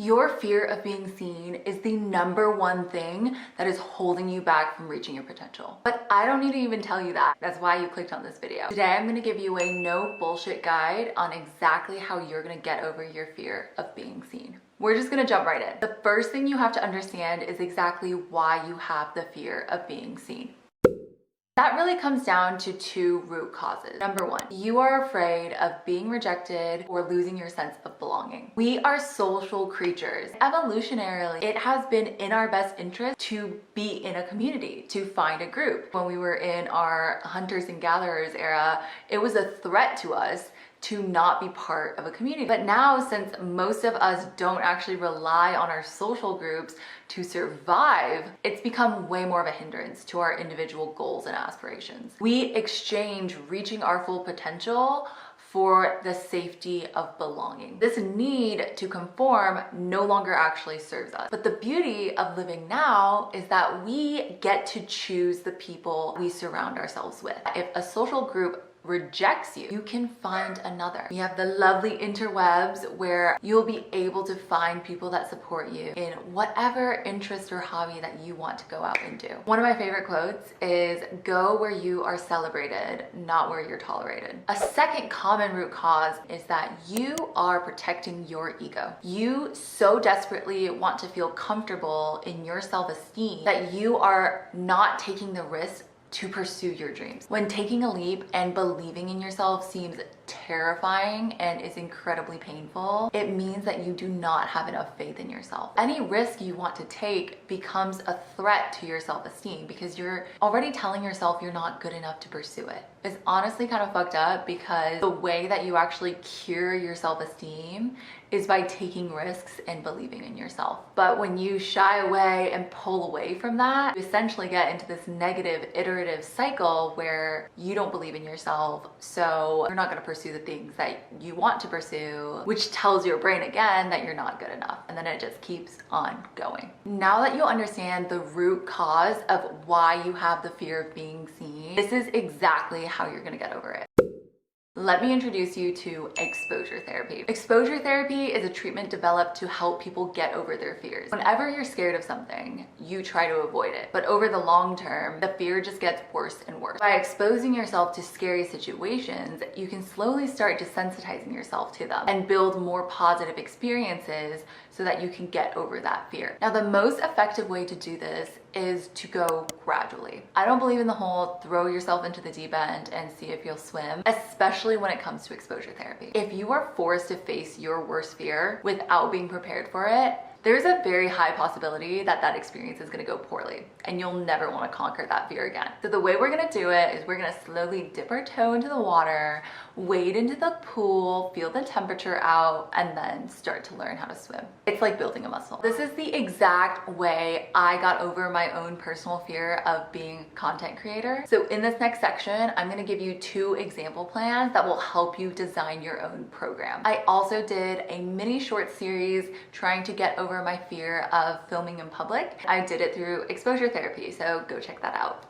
Your fear of being seen is the number one thing that is holding you back from reaching your potential. But I don't need to even tell you that. That's why you clicked on this video. Today, I'm gonna give you a no bullshit guide on exactly how you're gonna get over your fear of being seen. We're just gonna jump right in. The first thing you have to understand is exactly why you have the fear of being seen. That really comes down to two root causes. Number one, you are afraid of being rejected or losing your sense of belonging. We are social creatures. Evolutionarily, it has been in our best interest to be in a community, to find a group. When we were in our hunters and gatherers era, it was a threat to us to not be part of a community. But now, since most of us don't actually rely on our social groups to survive, it's become way more of a hindrance to our individual goals and aspirations. We exchange reaching our full potential for the safety of belonging. This need to conform no longer actually serves us. But the beauty of living now is that we get to choose the people we surround ourselves with. If a social group rejects you, you can find another. We have the lovely interwebs where you'll be able to find people that support you in whatever interest or hobby that you want to go out and do. One of my favorite quotes is, "Go where you are celebrated, not where you're tolerated." A second common root cause is that you are protecting your ego. You so desperately want to feel comfortable in your self-esteem that you are not taking the risk to pursue your dreams. When taking a leap and believing in yourself seems terrifying and is incredibly painful, it means that you do not have enough faith in yourself. Any risk you want to take becomes a threat to your self-esteem because you're already telling yourself you're not good enough to pursue it. It's honestly kind of fucked up because the way that you actually cure your self-esteem is by taking risks and believing in yourself. But when you shy away and pull away from that, you essentially get into this negative iterative cycle where you don't believe in yourself, so you're not going to pursue the things that you want to pursue, which tells your brain again that you're not good enough, and then it just keeps on going. Now that you understand the root cause of why you have the fear of being seen, this is exactly how you're going to get over it. Let me introduce you to exposure therapy. Exposure therapy is a treatment developed to help people get over their fears. Whenever you're scared of something, you try to avoid it. But over the long term, the fear just gets worse and worse. By exposing yourself to scary situations, you can slowly start desensitizing yourself to them and build more positive experiences so that you can get over that fear. Now, the most effective way to do this is to go gradually. I don't believe in the whole throw yourself into the deep end and see if you'll swim, especially when it comes to exposure therapy. If you are forced to face your worst fear without being prepared for it, there's a very high possibility that that experience is going to go poorly and you'll never want to conquer that fear again. So the way we're going to do it is we're going to slowly dip our toe into the water, wade into the pool, feel the temperature out, and then start to learn how to swim. It's like building a muscle. This is the exact way I got over my own personal fear of being a content creator. So in this next section, I'm going to give you 2 example plans that will help you design your own program. I also did a mini short series trying to get over my fear of filming in public. I did it through exposure therapy, so go check that out.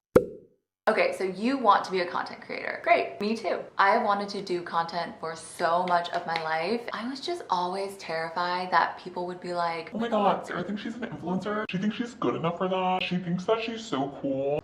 Okay, so you want to be a content creator. Great, me too. I have wanted to do content for so much of my life. I was just always terrified that people would be like, "Oh my god, Sarah thinks she's an influencer. She thinks she's good enough for that. She thinks that she's so cool."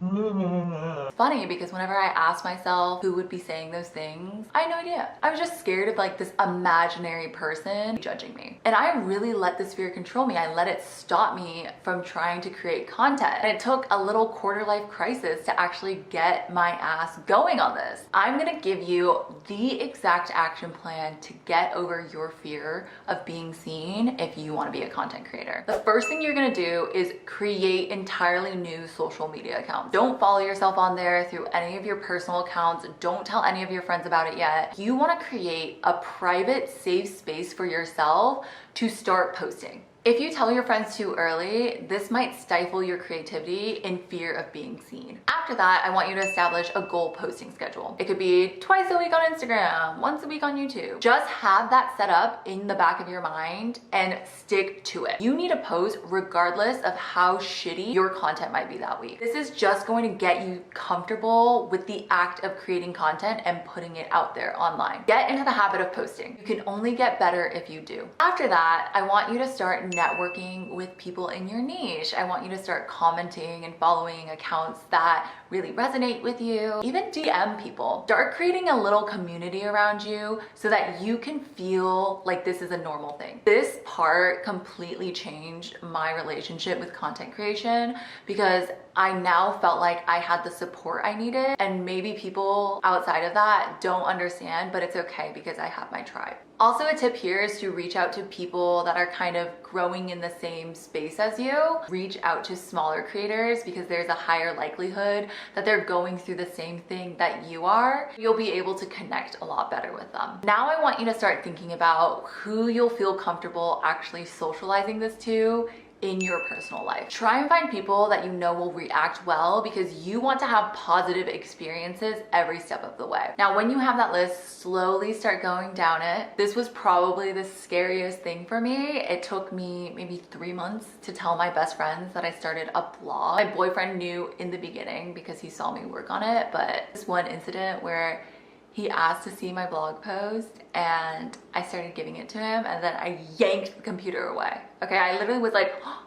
Funny, because whenever I asked myself who would be saying those things, I had no idea. I was just scared of like this imaginary person judging me. And I really let this fear control me. I let it stop me from trying to create content. And it took a little quarter life crisis to actually get my ass going on this. I'm gonna give you the exact action plan to get over your fear of being seen if you wanna be a content creator. The first thing you're gonna do is create entirely new social media accounts. Don't follow yourself on there through any of your personal accounts. Don't tell any of your friends about it yet. You wanna create a private, safe space for yourself to start posting. If you tell your friends too early, this might stifle your creativity in fear of being seen. After that, I want you to establish a goal posting schedule. It could be twice a week on Instagram, once a week on YouTube. Just have that set up in the back of your mind and stick to it. You need to post regardless of how shitty your content might be that week. This is just going to get you comfortable with the act of creating content and putting it out there online. Get into the habit of posting. You can only get better if you do. After that, I want you to start networking with people in your niche. I want you to start commenting and following accounts that really resonate with you. Even DM people. Start creating a little community around you so that you can feel like this is a normal thing. This part completely changed my relationship with content creation because I now felt like I had the support I needed, and maybe people outside of that don't understand, but it's okay because I have my tribe. Also, a tip here is to reach out to people that are kind of growing in the same space as you. Reach out to smaller creators because there's a higher likelihood that they're going through the same thing that you are. You'll be able to connect a lot better with them. Now I want you to start thinking about who you'll feel comfortable actually socializing this to in your personal life. Try and find people that you know will react well because you want to have positive experiences every step of the way. Now, when you have that list, slowly start going down it. This was probably the scariest thing for me. It took me maybe 3 months to tell my best friends that I started a blog. My boyfriend knew in the beginning because he saw me work on it, but this one incident where he asked to see my blog post and I started giving it to him and then I yanked the computer away. Okay, I literally was like, oh,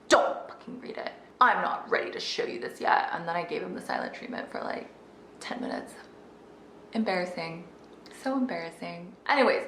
don't fucking read it. I'm not ready to show you this yet. And then I gave him the silent treatment for like 10 minutes. Embarrassing, so embarrassing. Anyways,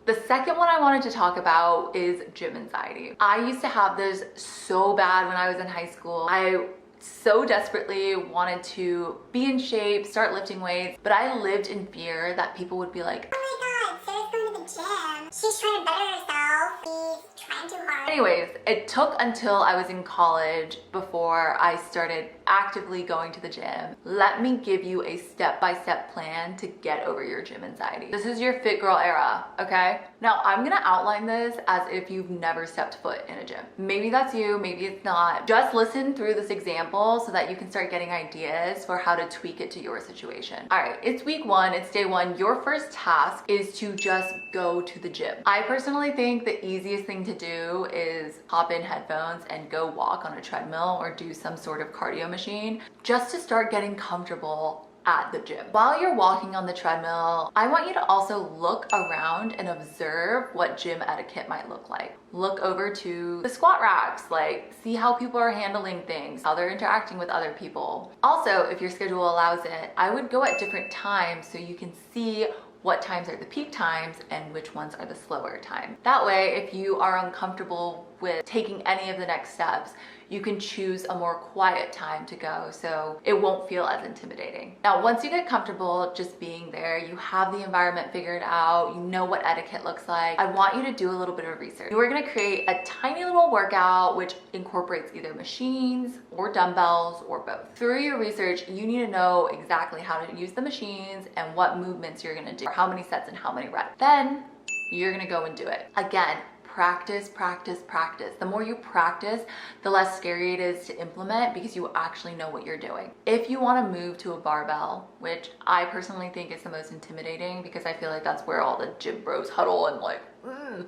the second one I wanted to talk about is gym anxiety. I used to have this so bad when I was in high school. I so desperately wanted to be in shape, start lifting weights, but I lived in fear that people would be like, oh my god, Sarah's going to the gym. She's trying to better herself. She's trying too hard. Anyways, it took until I was in college before I started actively going to the gym. Let me give you a step-by-step plan to get over your gym anxiety. This is your fit girl era, okay? Now, I'm gonna outline this as if you've never stepped foot in a gym. Maybe that's you, maybe it's not. Just listen through this example so that you can start getting ideas for how to tweak it to your situation. All right, it's week 1, it's day 1. Your first task is to just go to the gym. I personally think the easiest thing to do is hop in headphones and go walk on a treadmill or do some sort of cardio machine just to start getting comfortable at the gym. While you're walking on the treadmill, I want you to also look around and observe what gym etiquette might look like. Look over to the squat racks, like see how people are handling things, how they're interacting with other people. Also, if your schedule allows it, I would go at different times so you can see what times are the peak times and which ones are the slower times. That way, if you are uncomfortable with taking any of the next steps, you can choose a more quiet time to go so it won't feel as intimidating. Now, once you get comfortable just being there, you have the environment figured out, you know what etiquette looks like, I want you to do a little bit of research. You are gonna create a tiny little workout which incorporates either machines or dumbbells or both. Through your research, you need to know exactly how to use the machines and what movements you're gonna do, or how many sets and how many reps. Then you're gonna go and do it. Again, practice, practice, practice. The more you practice, the less scary it is to implement because you actually know what you're doing. If you want to move to a barbell, which I personally think is the most intimidating because I feel like that's where all the gym bros huddle and like,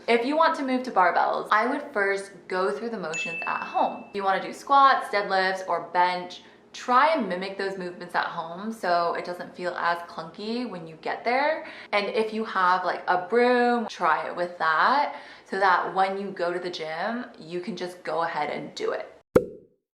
if you want to move to barbells, I would first go through the motions at home. If you want to do squats, deadlifts, or bench, try and mimic those movements at home so it doesn't feel as clunky when you get there. And if you have like a broom, try it with that so that when you go to the gym, you can just go ahead and do it.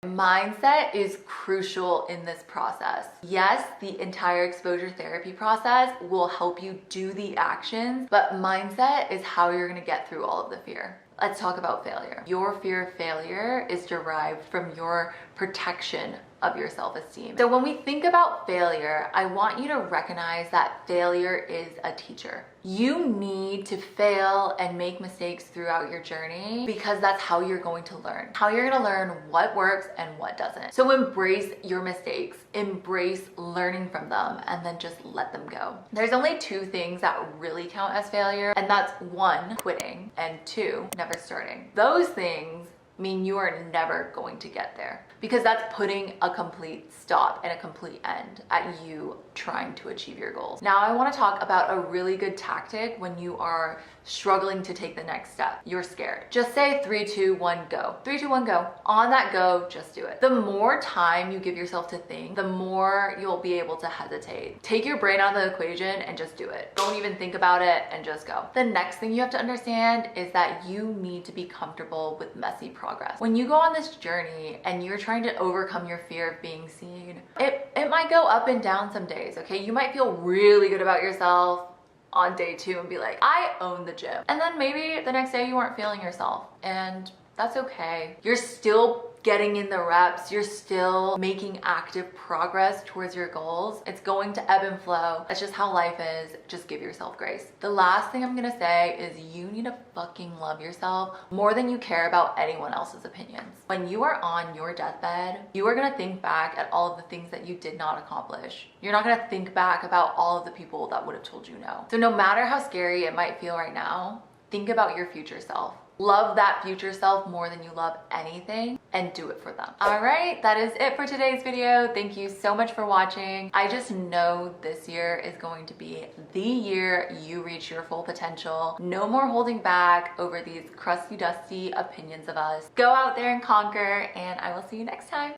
Mindset is crucial in this process. Yes, the entire exposure therapy process will help you do the actions, but mindset is how you're gonna get through all of the fear. Let's talk about failure. Your fear of failure is derived from your protection of your self-esteem. So when we think about failure, I want you to recognize that failure is a teacher. You need to fail and make mistakes throughout your journey because that's how you're going to learn. How you're gonna learn what works and what doesn't. So embrace your mistakes, embrace learning from them, and then just let them go. There's only 2 things that really count as failure, and that's 1, quitting, and 2, never starting. Those things mean you are never going to get there, because that's putting a complete stop and a complete end at you trying to achieve your goals. Now I want to talk about a really good tactic when you are struggling to take the next step. You're scared. Just say 3, 2, 1, go. 3, 2, 1, go. On that go, just do it. The more time you give yourself to think, the more you'll be able to hesitate. Take your brain out of the equation and just do it. Don't even think about it and just go. The next thing you have to understand is that you need to be comfortable with messy progress. When you go on this journey and you're trying to overcome your fear of being seen, it might go up and down some days, okay? You might feel really good about yourself on day 2 and be like, I own the gym. And then maybe the next day you weren't feeling yourself, and that's okay. You're still getting in the reps. You're still making active progress towards your goals. It's going to ebb and flow. That's just how life is. Just give yourself grace. The last thing I'm gonna say is you need to fucking love yourself more than you care about anyone else's opinions. When you are on your deathbed, you are gonna think back at all of the things that you did not accomplish. You're not gonna think back about all of the people that would have told you no. So no matter how scary it might feel right now, think about your future self. Love that future self more than you love anything, and do it for them. All right, that is it for today's video. Thank you so much for watching. I just know this year is going to be the year you reach your full potential. No more holding back over these crusty, dusty opinions of us. Go out there and conquer, and I will see you next time.